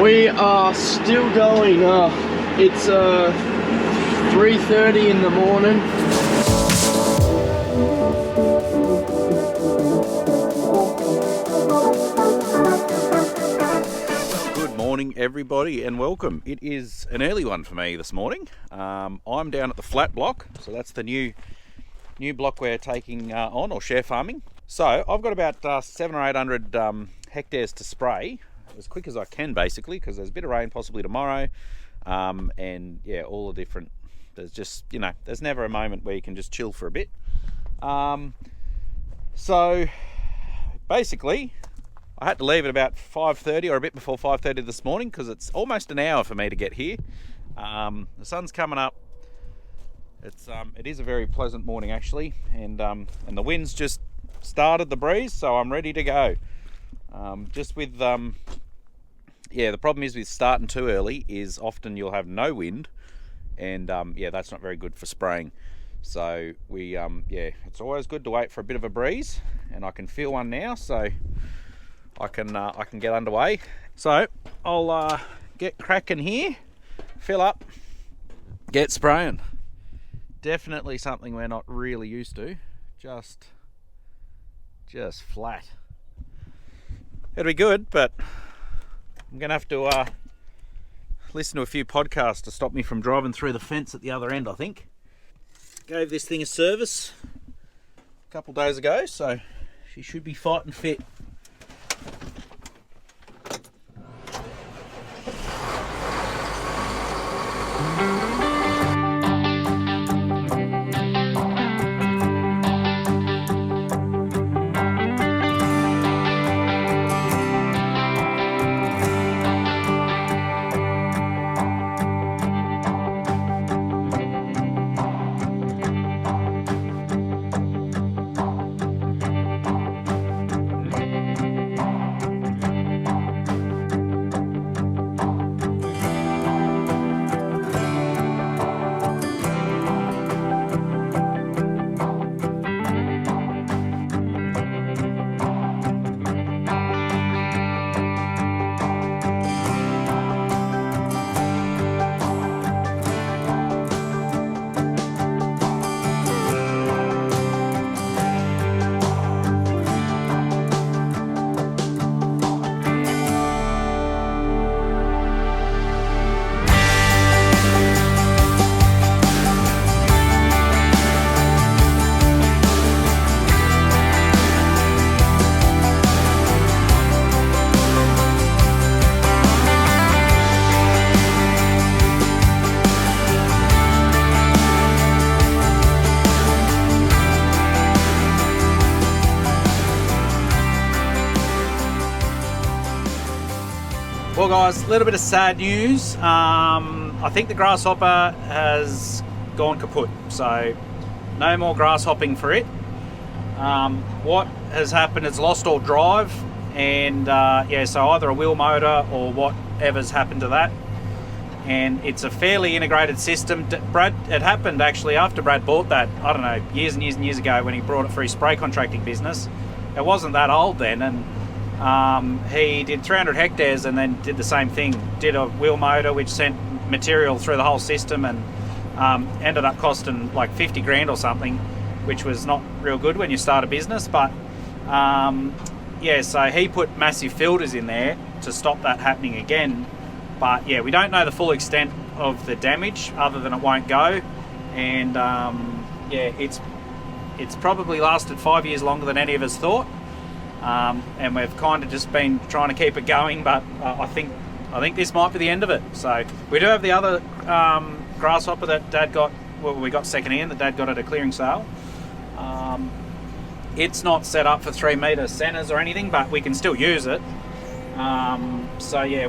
We are still going. It's 3:30 in the morning. Good morning, everybody, and welcome. It is an early one for me this morning. I'm down at the flat block, so that's the new block we're taking on, or share farming. So I've got about 700 or 800 hectares to spray as quick as I can, basically, because there's a bit of rain possibly tomorrow, and yeah, all the different. There's just, there's never a moment where you can just chill for a bit. So basically, I had to leave at about 5:30 or a bit before 5:30 this morning because it's almost an hour for me to get here. The sun's coming up. It is a very pleasant morning actually, and the wind's just started the breeze, so I'm ready to go. Just with the problem is with starting too early is often you'll have no wind, and that's not very good for spraying. So we it's always good to wait for a bit of a breeze, and I can feel one now, so I can get underway. So I'll get cracking here, fill up, get spraying. Definitely something we're not really used to. Just flat. It'll be good, but I'm gonna have to listen to a few podcasts to stop me from driving through the fence at the other end, I think. Gave this thing a service a couple days ago, so she should be fighting fit. Well guys, a little bit of sad news. I think the grasshopper has gone kaput, so no more grasshopping for it. What has happened, it's lost all drive, and so either a wheel motor or whatever's happened to that. And it's a fairly integrated system. It happened actually after Brad bought that, I don't know, years and years and years ago when he brought it for his spray contracting business. It wasn't that old then, and he did 300 hectares and then did the same thing. Did a wheel motor which sent material through the whole system, and ended up costing like 50 grand or something, which was not real good when you start a business. But so he put massive filters in there to stop that happening again. But yeah, we don't know the full extent of the damage other than it won't go. And it's probably lasted 5 years longer than any of us thought. And we've kind of just been trying to keep it going, but I think this might be the end of it. So we do have the other grasshopper that Dad got. Well, we got second hand that Dad got at a clearing sale. It's not set up for 3 metre centres or anything, but we can still use it.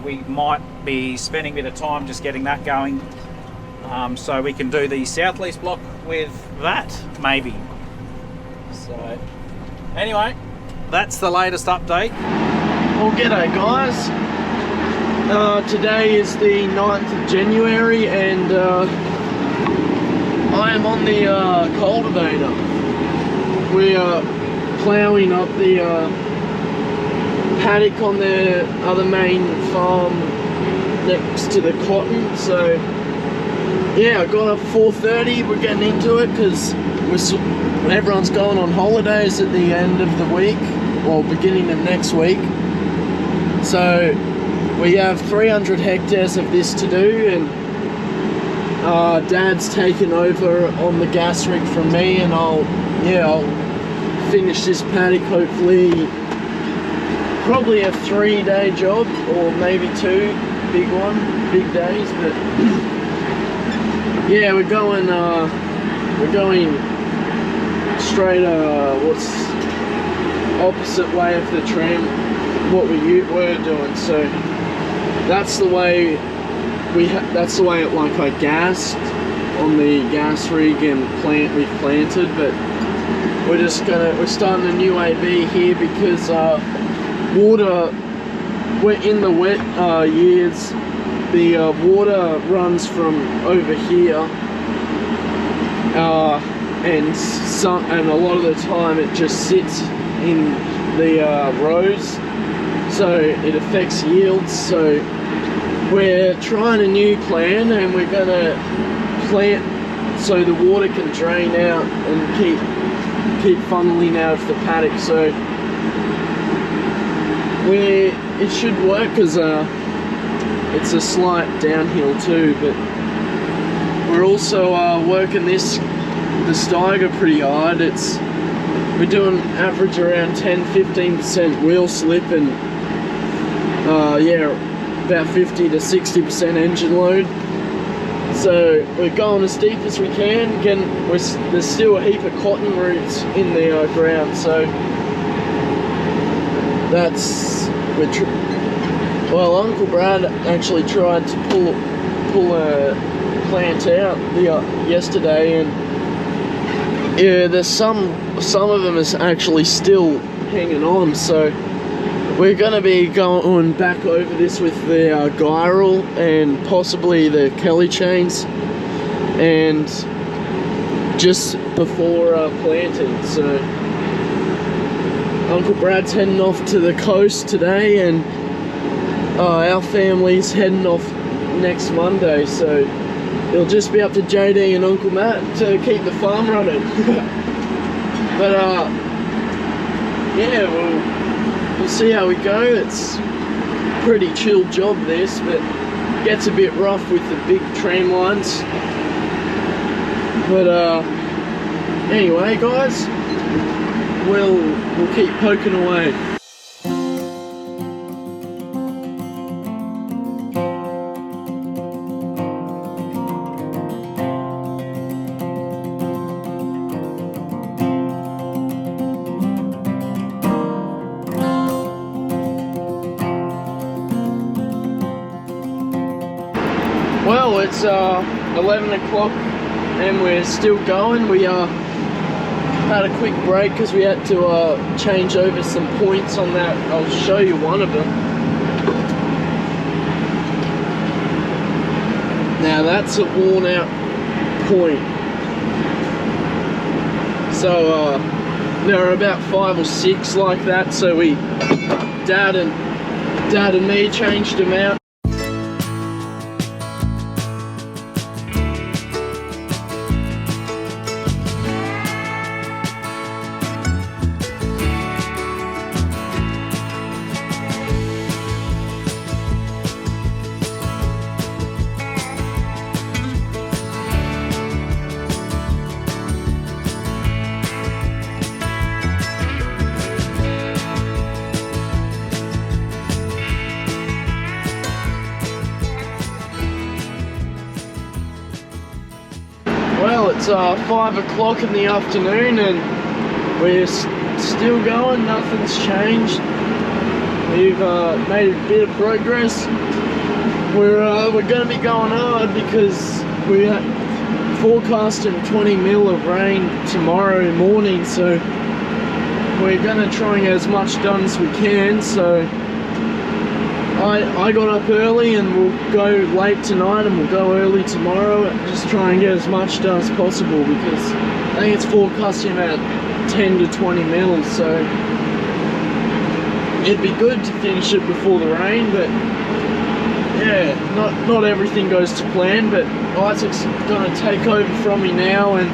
We might be spending a bit of time just getting that going, so we can do the south lease block with that maybe. So anyway, that's the latest update. Well, g'day guys. Today is the 9th of January, and I am on the cultivator. We are ploughing up the paddock on the other main farm next to the cotton. So yeah, I got up 4:30. We're getting into it because everyone's going on holidays at the end of the week, or beginning of next week. So we have 300 hectares of this to do, and Dad's taken over on the gas rig from me, and I'll finish this paddock hopefully. Probably a 3-day job, or maybe 2 big days. But yeah, we're going straight what's opposite way of the tram what we were doing. So that's the way that's the way like I gassed on the gas rig and we've planted. But we're starting a new AB here because water, we're in the wet years, the water runs from over here, and a lot of the time it just sits in the rows, so it affects yields. So we're trying a new plan, and we're gonna plant so the water can drain out and keep funneling out of the paddock. So it should work, because it's a slight downhill too. But we're also working the Steiger pretty hard. We're doing average around 10-15% wheel slip, and about 50 to 60% engine load. So we're going as deep as we can. Again, there's still a heap of cotton roots in the ground, so well, Uncle Brad actually tried to pull a plant out yesterday, and yeah, there's some of them is actually still hanging on. So we're going to be going back over this with the gyral and possibly the Kelly chains, and just before planting. So Uncle Brad's heading off to the coast today, and our family's heading off next Monday. So it'll just be up to JD and Uncle Matt to keep the farm running. But yeah, we'll see how we go. It's a pretty chill job this, but it gets a bit rough with the big tram lines. But anyway, guys, we'll keep poking away. Well, it's 11 o'clock and we're still going. We had a quick break because we had to change over some points on that. I'll show you one of them. Now that's a worn out point. So there are about 5 or 6 like that. So Dad and me changed them out. Well, it's 5 o'clock in the afternoon and we're still going. Nothing's changed. We've made a bit of progress. We're going to be going hard because we're forecasting 20 mil of rain tomorrow morning, so we're going to try and get as much done as we can. So I got up early, and we'll go late tonight and we'll go early tomorrow and just try and get as much done as possible, because I think it's forecasting about 10 to 20 mils, so it'd be good to finish it before the rain. But yeah, not everything goes to plan, but Isaac's gonna take over from me now, and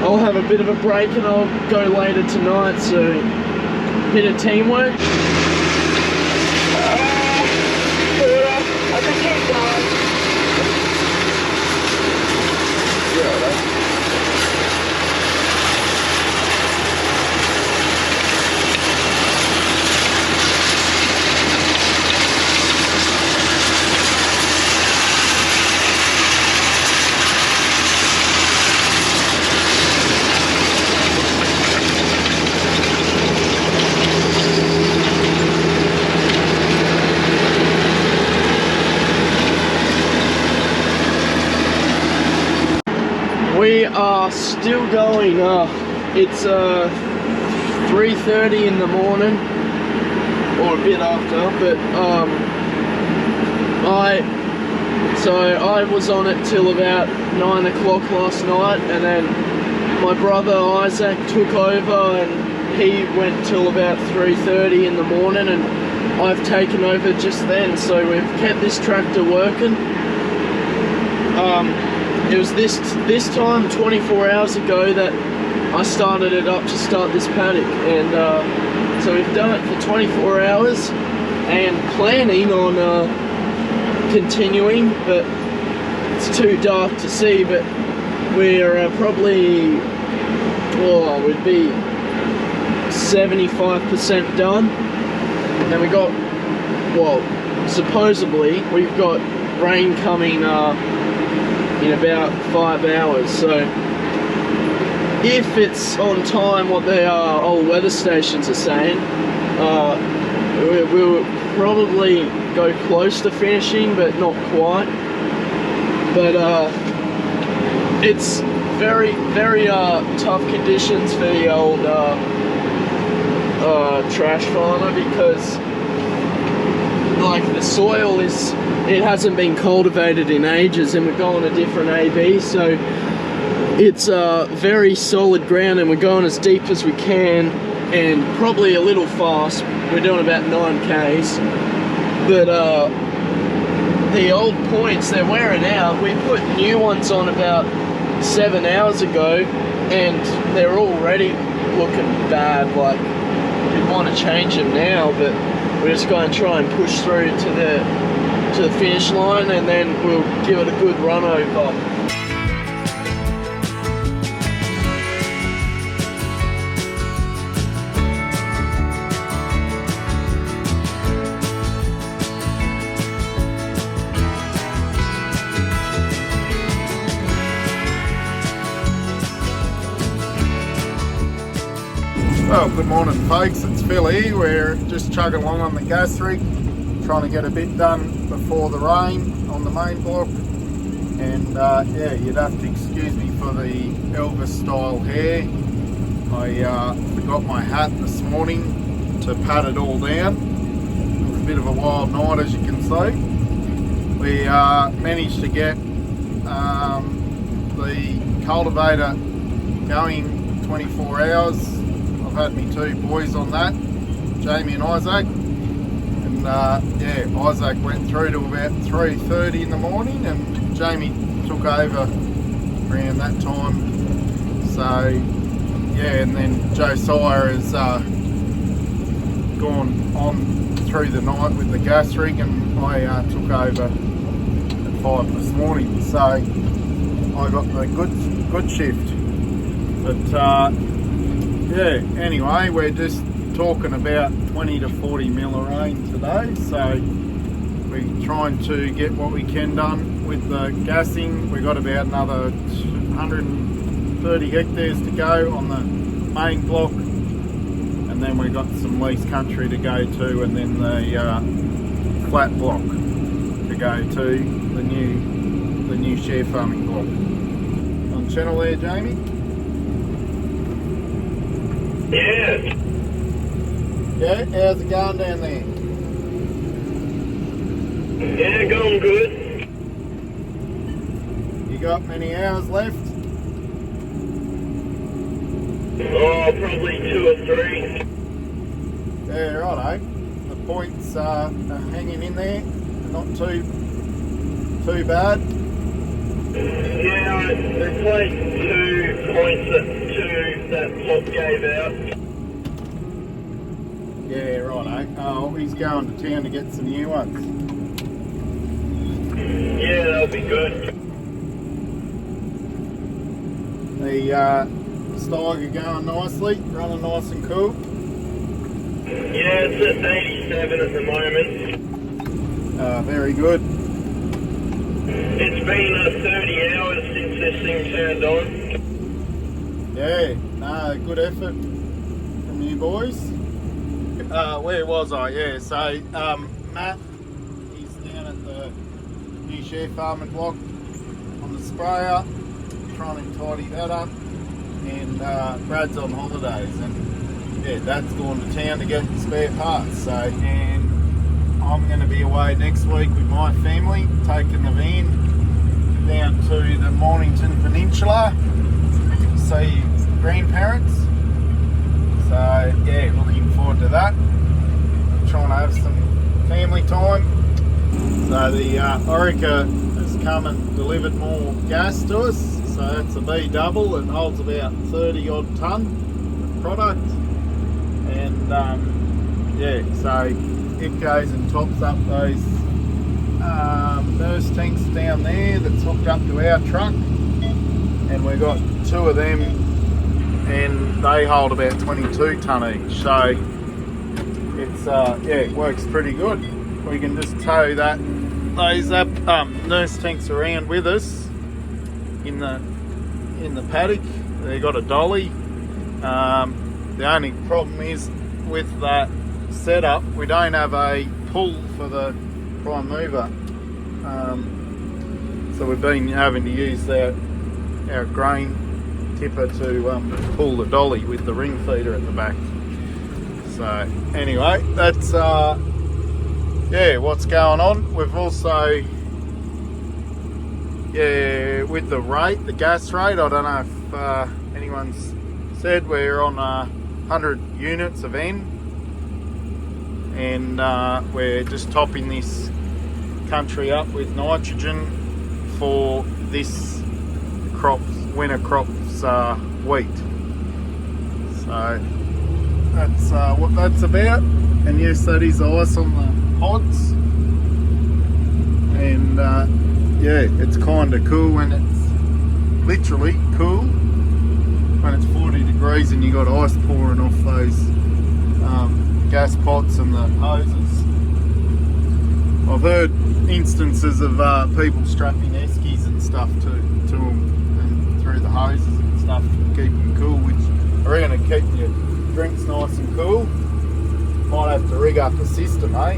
I'll have a bit of a break and I'll go later tonight, so a bit of teamwork. I can keep going. Yeah, right. We are still going. It's 3:30 in the morning, or a bit after. But I was on it till about 9 o'clock last night, and then my brother Isaac took over, and he went till about 3:30 in the morning, and I've taken over just then. So we've kept this tractor working. It was this time 24 hours ago that I started it up to start this paddock, and so we've done it for 24 hours and planning on continuing, but it's too dark to see. But we're probably, well, we'd be 75% done, and we got, well, supposedly we've got rain coming in about 5 hours, so if it's on time, what the old weather stations are saying, we'll probably go close to finishing, but not quite. But it's very tough conditions for the old trash farmer, because like the soil it hasn't been cultivated in ages, and we're going a different AB, so it's very solid ground, and we're going as deep as we can, and probably a little fast. We're doing about 9Ks, but the old points, they're wearing out. We put new ones on about 7 hours ago, and they're already looking bad. Like, we'd want to change them now, but we're just going to try and push through to the finish line, and then we'll give it a good run over. Well, good morning folks, it's Phil here. We're just chugging along on the gas rig, trying to get a bit done before the rain on the main block. And yeah, you'd have to excuse me for the Elvis style hair. I forgot my hat this morning to pat it all down. It was a bit of a wild night, as you can see. We managed to get the cultivator going 24 hours. I've had me two boys on that, Jamie and Isaac, and yeah, Isaac went through to about 3:30 in the morning, and Jamie took over around that time. So yeah, and then Josiah has gone on through the night with the gas rig, and I took over at 5 this morning. So I got the good shift, but. Yeah, anyway, we're just talking about 20 to 40 mil of rain today, so we're trying to get what we can done with the gassing. We've got about another 130 hectares to go on the main block, and then we've got some lease country to go to, and then the flat block to go to, the new share farming block. On channel there, Jamie? Yeah. Yeah, how's it going down there? Yeah, going good. You got many hours left? Oh, probably 2 or 3. Yeah, righto. The points are hanging in there, not too too bad? Yeah, I replaced 2 points that Pop gave out. Yeah, right. Oh, he's going to town to get some new ones. Yeah, that'll be good. The Steiger going nicely, running nice and cool. Yeah, it's at 87 at the moment. Very good. It's been 30 hours since this thing turned on. Yeah, no, good effort from you boys. Where was I? Yeah, so Matt, he's down at the new share farming block on the sprayer, trying to tidy that up, and Brad's on holidays, and yeah, Dad's gone to town to get spare parts. So, and I'm going to be away next week with my family, taking the van down to the Mornington Peninsula to see grandparents. So yeah, looking forward to that. Trying to have some family time. So the Orica has come and delivered more gas to us. So that's a B double. It holds about 30 odd tonne of product. And yeah, so it goes and tops up those nurse tanks down there that's hooked up to our truck. And we've got 2 of them, and they hold about 22 tonne each. So it's yeah, it works pretty good. We can just tow those nurse tanks around with us in the paddock. They got a dolly. The only problem is with that setup, we don't have a pull for the prime mover. So we've been having to use our grain tipper to pull the dolly with the ring feeder at the back. So anyway, that's yeah, what's going on. We've also, yeah, with the rate, the gas rate, I don't know if anyone's said, we're on 100 units of N, and we're just topping this country up with nitrogen for this winter crops wheat. So that's what that's about. And yes, that is ice on the pods, and yeah, it's kind of cool when it's literally cool when it's 40 degrees and you got ice pouring off those gas pots and the hoses. I've heard instances of people strapping eskies and stuff to them and through the hoses and stuff to keep them cool, which I reckon to keep your drinks nice and cool. Might have to rig up a system, eh?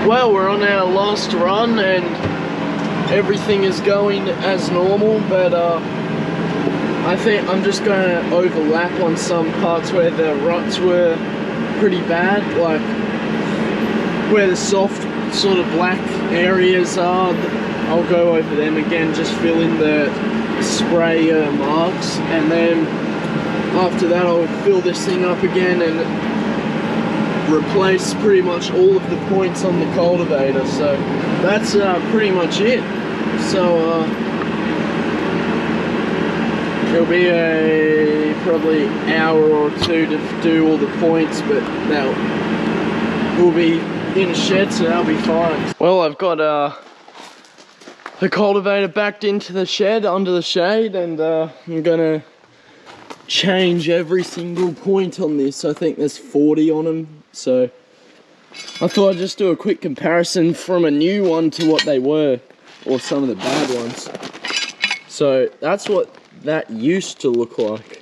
Well, we're on our last run and everything is going as normal, but I think I'm just going to overlap on some parts where the ruts were pretty bad, like where the soft sort of black areas are. I'll go over them again, just fill in the spray marks, and then after that I'll fill this thing up again and replace pretty much all of the points on the cultivator. So that's pretty much it. So it'll be a probably hour or 2 to do all the points, but now we'll be in a shed, so that'll be fine. Well, I've got the cultivator backed into the shed under the shade, and I'm gonna change every single point on this. I think there's 40 on them, so I thought I'd just do a quick comparison from a new one to what they were, or some of the bad ones. So that's what that used to look like.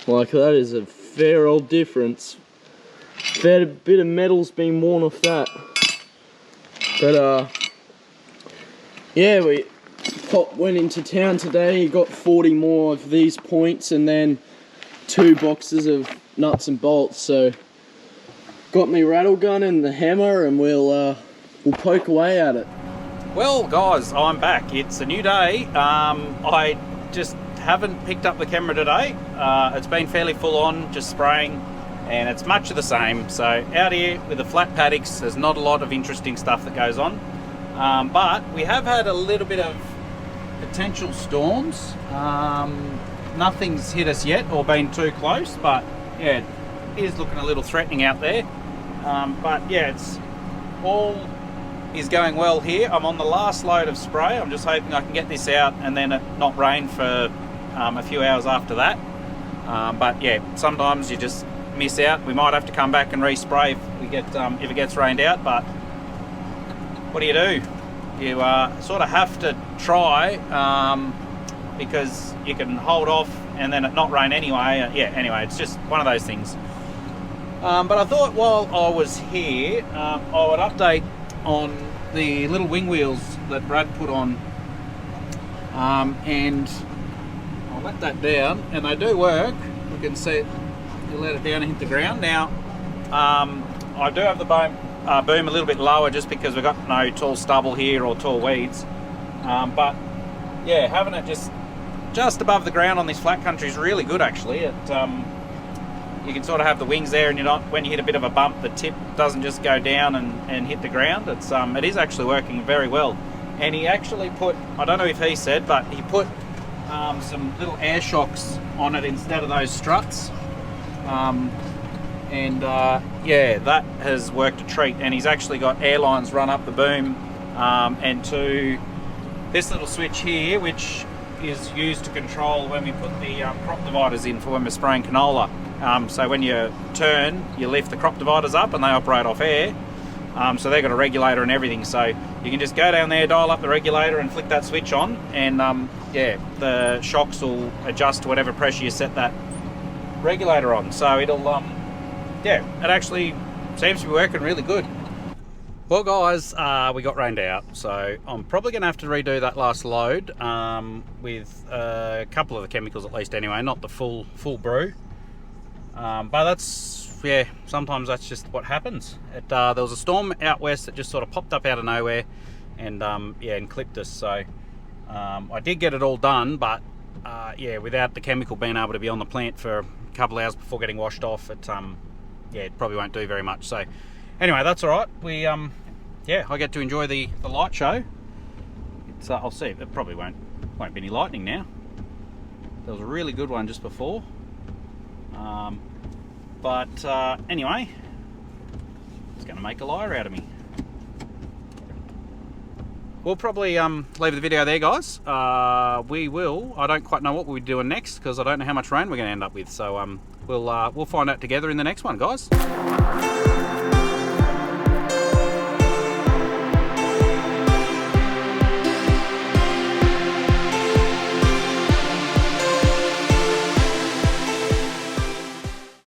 Like, that is a fair old difference. Fair bit of metal's been worn off that. But yeah, Pop went into town today. He got 40 more of these points and then 2 boxes of nuts and bolts. So got me rattle gun and the hammer, and we'll poke away at it. Well, guys, I'm back. It's a new day. I just haven't picked up the camera today. It's been fairly full on, just spraying and it's much of the same. So out here with the flat paddocks, there's not a lot of interesting stuff that goes on, but we have had a little bit of potential storms. Nothing's hit us yet or been too close, but yeah, it is looking a little threatening out there. But yeah, it's all is going well here. I'm on the last load of spray. I'm just hoping I can get this out and then it not rain for a few hours after that. But yeah, sometimes you just miss out. We might have to come back and respray if it gets rained out. But what do? You sort of have to try, because you can hold off and then it not rain anyway. Yeah, anyway, it's just one of those things. But I thought while I was here, I would update on the little wing wheels that Brad put on, and I'll let that down, and they do work. You can see it, you let it down and hit the ground. Now, I do have the boom a little bit lower just because we've got no tall stubble here or tall weeds. But yeah, having it just above the ground on this flat country is really good actually. You can sort of have the wings there, and when you hit a bit of a bump, the tip doesn't just go down and hit the ground. It is actually working very well. And he actually put, I don't know if he said, but he put some little air shocks on it instead of those struts. Yeah, that has worked a treat. And he's actually got air lines run up the boom and to this little switch here, which is used to control when we put the crop dividers in for when we're spraying canola. So when you turn, you lift the crop dividers up and they operate off air. So they've got a regulator and everything. So you can just go down there, dial up the regulator and flick that switch on, and yeah, the shocks will adjust to whatever pressure you set that regulator on. So it'll, yeah, it actually seems to be working really good. Well guys, we got rained out, so I'm probably going to have to redo that last load with a couple of the chemicals at least anyway, not the full brew. But that's, yeah, sometimes that's just what happens. There was a storm out west that just sort of popped up out of nowhere and yeah, and clipped us. So I did get it all done, but yeah, without the chemical being able to be on the plant for a couple of hours before getting washed off, yeah, it probably won't do very much. So anyway, that's all right. We yeah, I get to enjoy the light show. It's I'll see. It probably won't be any lightning now. There was a really good one just before. But anyway, it's going to make a liar out of me. We'll probably leave the video there, guys. We will. I don't quite know what we're doing next because I don't know how much rain we're going to end up with. So we'll find out together in the next one, guys.